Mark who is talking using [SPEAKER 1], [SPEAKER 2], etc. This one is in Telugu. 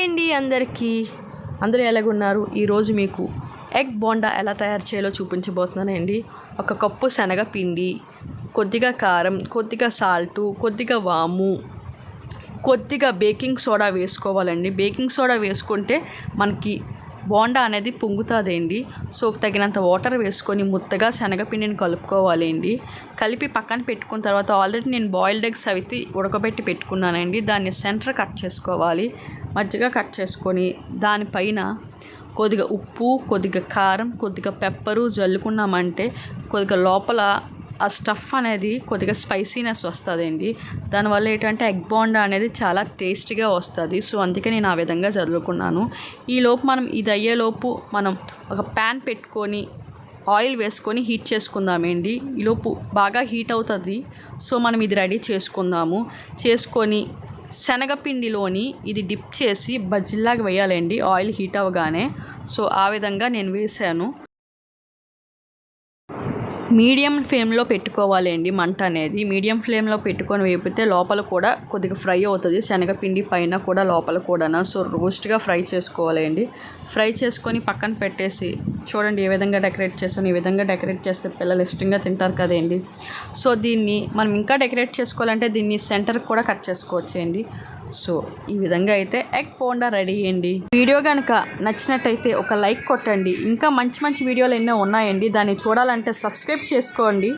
[SPEAKER 1] అండి అందరూ ఎలాగున్నారు. ఈరోజు మీకు ఎగ్ బోండా ఎలా తయారు చేయాలో చూపించబోతున్నానండి. ఒక కప్పు శనగపిండి, కొద్దిగా కారం, కొద్దిగా సాల్టు, కొద్దిగా వాము, కొద్దిగా బేకింగ్ సోడా వేసుకోవాలండి. బేకింగ్ సోడా వేసుకుంటే మనకి బోండా అనేది పొంగుతుందండి. సో తగినంత వాటర్ వేసుకొని ముద్దగా శనగపిండిని కలుపుకోవాలండి. కలిపి పక్కన పెట్టుకున్న తర్వాత ఆల్రెడీ నేను బాయిల్డ్ ఎగ్స్ అవి ఉడకబెట్టి పెట్టుకున్నానండి. దాన్ని సెంటర్ కట్ చేసుకోవాలి. మధ్యగా కట్ చేసుకొని దానిపైన కొద్దిగా ఉప్పు, కొద్దిగా కారం, కొద్దిగా పెప్పరు జల్లుకున్నామంటే కొద్దిగా లోపల ఆ స్టఫ్ అనేది కొద్దిగా స్పైసీనెస్ వస్తుందండి. దానివల్ల ఏంటంటే ఎగ్ బోండా అనేది చాలా టేస్టీగా వస్తుంది. సో అందుకే నేను ఆ విధంగా చదువుకున్నాను. ఈలోపు మనం ఇది అయ్యేలోపు మనం ఒక ప్యాన్ పెట్టుకొని ఆయిల్ వేసుకొని హీట్ చేసుకుందామండి. ఈలోపు బాగా హీట్ అవుతుంది. సో మనం ఇది రెడీ చేసుకొని శనగపిండిలోని ఇది డిప్ చేసి బజ్జీలాగా వేయాలండి ఆయిల్ హీట్ అవ్వగానే. సో ఆ విధంగా నేను వేసాను. మీడియం ఫ్లేమ్లో పెట్టుకోవాలండి మంట అనేది. మీడియం ఫ్లేమ్లో పెట్టుకొని వేపితే లోపల కూడా కొద్దిగా ఫ్రై అవుతుంది. శనగపిండి పైన కూడా లోపల కూడా. సో రోస్ట్గా ఫ్రై చేసుకోవాలండి. ఫ్రై చేసుకొని పక్కన పెట్టేసి చూడండి ఏ విధంగా డెకరేట్ చేస్తాను. ఈ విధంగా డెకరేట్ చేస్తే పిల్లలు ఇష్టంగా తింటారు కదండి. సో దీన్ని మనం ఇంకా డెకరేట్ చేసుకోవాలంటే దీన్ని సెంటర్కి కూడా కట్ చేసుకోవచ్చండి. సో ఈ విధంగా అయితే ఎగ్ బోండా రెడీ అయ్యండి. వీడియో కనుక నచ్చినట్టయితే ఒక లైక్ కొట్టండి. ఇంకా మంచి వీడియోలు ఎన్నో ఉన్నాయండి. దాన్ని చూడాలంటే సబ్స్క్రైబ్ చేసుకోండి.